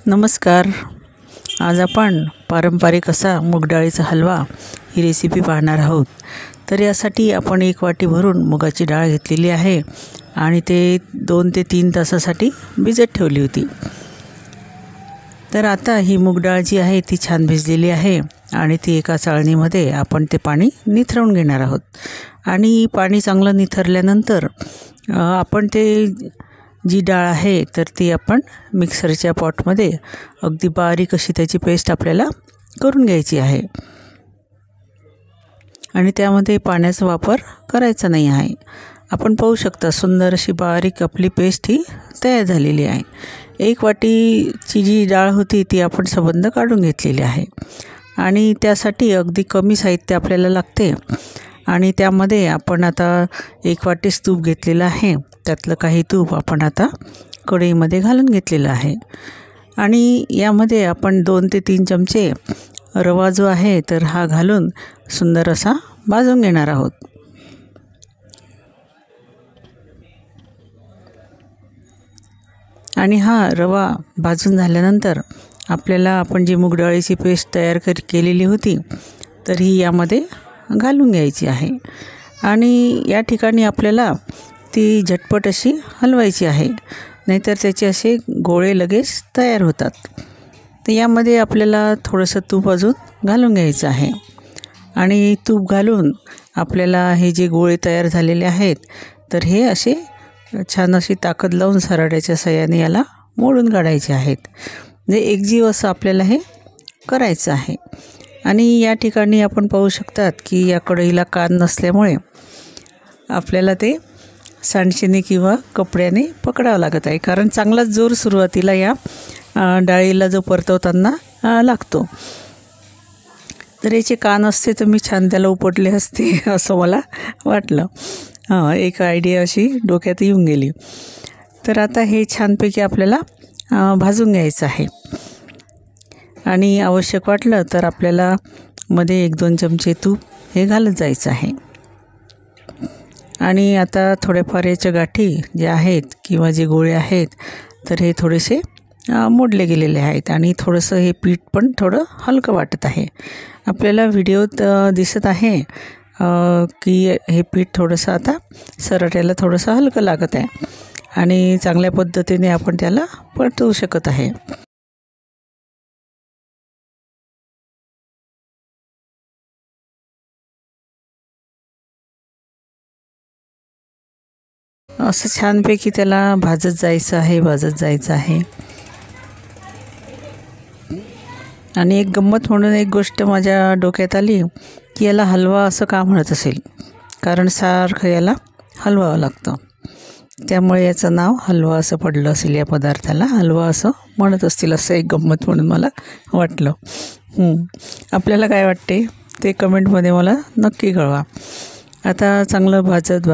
नमस्कार. आज आपण पारंपरिक असा मूग डाळीचा हलवा ही रेसिपी पाहणार आहोत. तर यासाठी आपण 1 वाटी भरून मुगाची डाळ घेतलेली आहे आणि ते 2 ते 3 तासासाठी भिजत ठेवली होती. तर आता ही मूग डाळ जी आहे ती छान भिजलेली आहे आणि ती एका चाळणीमध्ये आपण ते पाणी निथरवून घेणार आहोत. आणि पाणी चांगलं निथरल्यानंतर आपण ते जी डाळ आहे तर ती आपण मिक्सरच्या पॉटमध्ये अगदी बारीक अशी त्याची पेस्ट आपल्याला करून घ्यायची आहे. आणि त्यामध्ये पाण्याचा वापर करायचा नाही आहे. आपण पाहू शकता सुंदर अशी बारीक आपली पेस्ट ही तयार झालेली आहे. 1 वाटीची जी डाळ होती ती आपण सबंध काढून घेतलेली आहे आणि त्यासाठी अगदी कमी साहित्य आपल्याला लागते. आणि त्यामध्ये आपण आता 1 वाटीच तूप घेतलेलं आहे. त्यातलं काही तूप आपण आता कढईमध्ये घालून घेतलेलं आहे आणि यामध्ये आपण 2 ते 3 चमचे रवा जो आहे तर हा घालून सुंदर असा भाजून घेणार आहोत. आणि हा रवा भाजून झाल्यानंतर आपल्याला आपण जी मूग डाळीची पेस्ट तयार केलेली होती तर ही यामध्ये घालून घ्यायची आहे. आणि या ठिकाणी आपल्याला ती झटपट अशी हलवायची आहे, नाहीतर त्याचे असे गोळे लगेच तयार होतात. तर यामध्ये आपल्याला थोडंसं तूप अजून घालून घ्यायचं आहे आणि तूप घालून आपल्याला हे जे गोळे तयार झालेले आहेत तर हे असे छान अशी ताकद लावून सराट्याच्या साहाय्याने याला मोडून काढायचे आहेत. म्हणजे एकजीव असं आपल्याला हे करायचं आहे. आणि या ठिकाणी आपण पाहू शकतात की या कढईला कान नसल्यामुळे आपल्याला ते सांडशीने किंवा कपड्याने पकडावं लागत आहे, कारण चांगलाच जोर सुरुवातीला या डाळीला जो परतवताना लागतो. तर याचे कान असते तर मी छान त्याला उपटले असते असं मला वाटलं. एक आयडिया अशी डोक्यात येऊन गेली. तर आता हे छानपैकी आपल्याला भाजून घ्यायचं आहे आणि आवश्यक वाटलं तर आपल्याला मध्ये 1-2 चमचे तूप हे घालत जायचं आहे. आणि आता थोड्याफार याच्या गाठी ज्या आहेत किंवा जे गोळे आहेत तर हे थोडेसे मोडले गेलेले आहेत आणि थोडंसं हे पीठ पण थोडं हलकं वाटत आहे. आपल्याला व्हिडिओत दिसत आहे की हे पीठ थोडंसं आता सराट्याला थोडंसं हलकं लागत आहे आणि चांगल्या पद्धतीने आपण त्याला परतवू शकत आहे. असं छानपैकी त्याला भाजत जायचं आहे. आणि एक गंमत म्हणून एक गोष्ट माझ्या डोक्यात आली की याला हलवा असं का म्हणत असेल, कारण सारखं याला हलवावं लागतं, त्यामुळे याचं नाव हलवा असं पडलं असेल. या पदार्थाला हलवा असं म्हणत असतील, असं एक गंमत म्हणून मला वाटलं. आपल्याला काय वाटते ते कमेंटमध्ये मला नक्की कळवा. आता चांगलं भाजत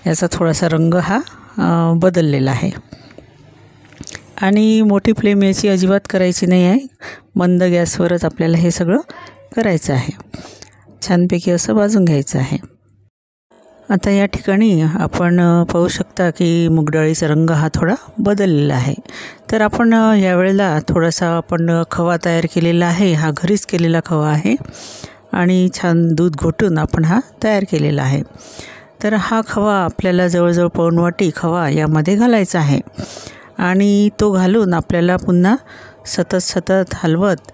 याचा थोडासा रंग हा बदललेला आहे. आणि मोठी फ्लेम याची अजिबात करायची नाही आहे. मंद गॅसवरच आपल्याला हे सगळं करायचं आहे. छानपैकी असं भाजून घ्यायचं आहे. आता या ठिकाणी आपण पाहू शकता की मूग डाळीचा रंग हा थोडा बदललेला आहे. तर आपण यावेळेला थोडासा आपण खवा तयार केलेला आहे. हा घरीच केलेला खवा आहे आणि छान दूध घोटून आपण हा तयार केलेला आहे. तर हा खवा आपल्याला जवळजवळ 1 वाटी खवा यामध्ये घालायचा आहे आणि तो घालून आपल्याला पुन्हा सतत हलवत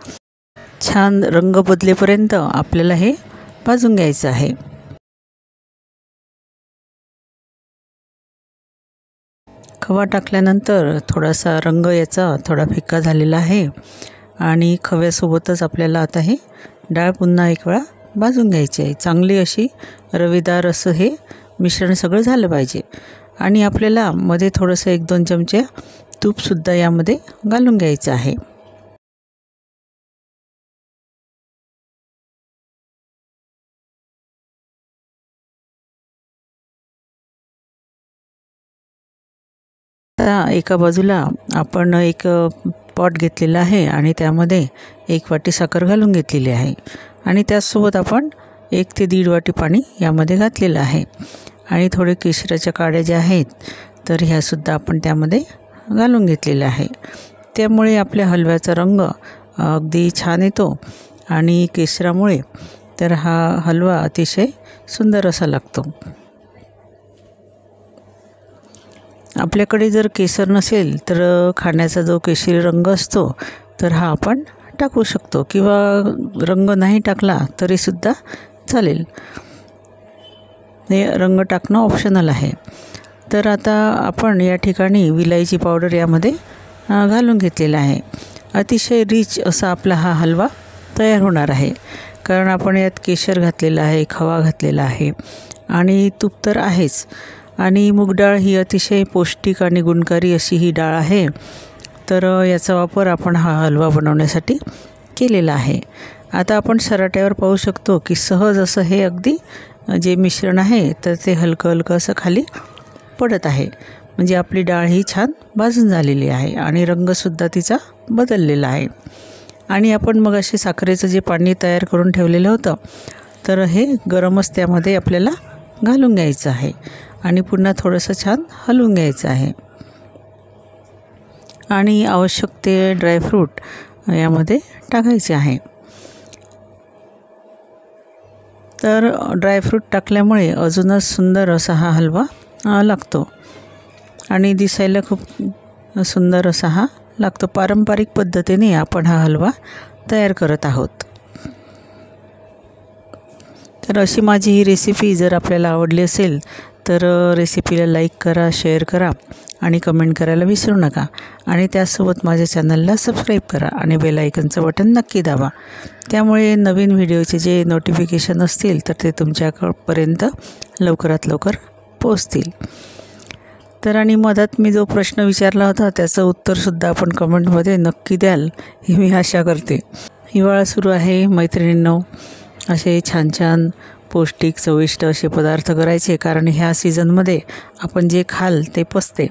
छान रंग बदलेपर्यंत आपल्याला हे भाजून घ्यायचं आहे. खवा टाकल्यानंतर थोडासा रंग याचा थोडा फिक्का झालेला आहे आणि खव्यासोबतच आपल्याला आता हे डाळ पुन्हा 1 वेळा भाजून घ्यायची आहे. चांगली अशी रवेदार असं हे मिश्रण सगळं झालं पाहिजे. आणि आपल्याला मध्ये थोडंसं 1-2 चमचे तूपसुद्धा यामध्ये घालून घ्यायचं आहे. आता एका बाजूला आपण एक पॉट घेतलेला आहे आणि त्यामध्ये 1 वाटी साखर घालून घेतलेली आहे आणि त्याचसोबत आपण 1 ते 1.5 वाटी पाणी यामध्ये घातलेलं आहे. आणि थोडे केशराच्या काड्या ज्या आहेत तर ह्यासुद्धा आपण त्यामध्ये घालून घेतलेल्या आहे. त्यामुळे आपल्या हलव्याचा रंग अगदी छान येतो आणि केशरामुळे तर हा हलवा अतिशय सुंदर असा लागतो. आपल्याकडे जर केसर नसेल तर खाण्याचा जो केशरी रंग असतो तर हा आपण टाकू शकतो, किंवा रंग नाही टाकला तरीसुद्धा चालेल. हे रंग टाकणं ऑप्शनल आहे. तर आता आपण या ठिकाणी विलायची पावडर यामध्ये घालून घेतलेला आहे. अतिशय रिच असा आपला हा हलवा तयार होणार आहे, कारण आपण यात केशर घातलेलं आहे, खवा घातलेला आहे आणि तूप तर आहेच. आणि मूग डाळ ही अतिशय पौष्टिक आणि गुणकारी अशी ही डाळ आहे. तर याचा वापर आपण हा हलवा बनवण्यासाठी केलेला आहे. आता आपण सराट्यावर पाहू शकतो की सहज असं हे अगदी जे मिश्रण आहे तर ते हलकं हलकं असं खाली पडत आहे. म्हणजे आपली डाळ ही छान भाजून झालेली आहे आणि रंगसुद्धा तिचा बदललेला आहे. आणि आपण मग असे साखरेचं जे पाणी तयार करून ठेवलेलं होतं तर हे गरमच त्यामध्ये आपल्याला घालून घ्यायचं आहे आणि पुन्हा थोडंसं छान हलवून घ्यायचं आहे. आणि आवश्यक ते ड्रायफ्रूट यामध्ये टाकायचे आहे. तर ड्रायफ्रूट टाकल्यामुळे अजूनच सुंदर असा हा हलवा लागतो आणि दिसायला खूप सुंदर असा हा लागतो. पारंपरिक पद्धतीने आपण हा हलवा तयार करत आहोत. तर अशी माझी ही रेसिपी जर आपल्याला आवडली असेल तर रेसिपीला लाईक करा, शेअर करा आणि कमेंट करायला विसरू नका. आणि त्यासोबत माझ्या चॅनलला सबस्क्राईब करा आणि बेल आयकनचं बटन नक्की दाबा. त्यामुळे नवीन व्हिडिओचे जे नोटिफिकेशन असतील तर ते तुमच्यापर्यंत लवकरात लवकर पोहोचतील. तर आणि मधात मी जो प्रश्न विचारला होता त्याचं उत्तरसुद्धा आपण कमेंटमध्ये नक्की द्याल ही मी आशा करते. हिवाळा सुरू आहे मैत्रिणींनो. असे छान छान पौष्टिक चविष्ट असे पदार्थ करायचे, कारण ह्या सीझनमध्ये आपण जे खाल ते पचते.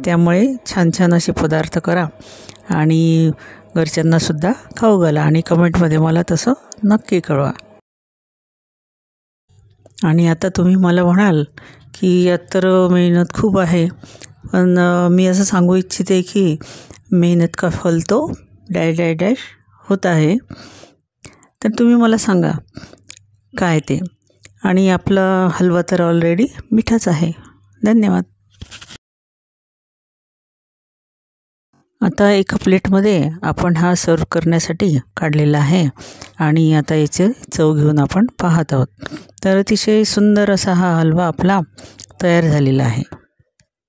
त्यामुळे छान छान असे पदार्थ करा आणि घरच्यांनासुद्धा खाऊ घाला आणि कमेंटमध्ये मला तसं नक्की कळवा. आणि आता तुम्ही मला म्हणाल की यात तर मेहनत खूप आहे, पण मी असं सांगू इच्छिते की मेहनत का फल तो डॅश डॅश डॅश होता है. तर तुम्ही मला सांगा काय ते. आणि आपला हलवा तर ऑलरेडी मिठाच आहे. धन्यवाद. आता एका प्लेटमध्ये आपण हा सर्व करण्यासाठी काढलेला आहे आणि आता याचे चव घेऊन आपण पाहत आहोत. तर अतिशय सुंदर असा हा हलवा आपला तयार झालेला आहे.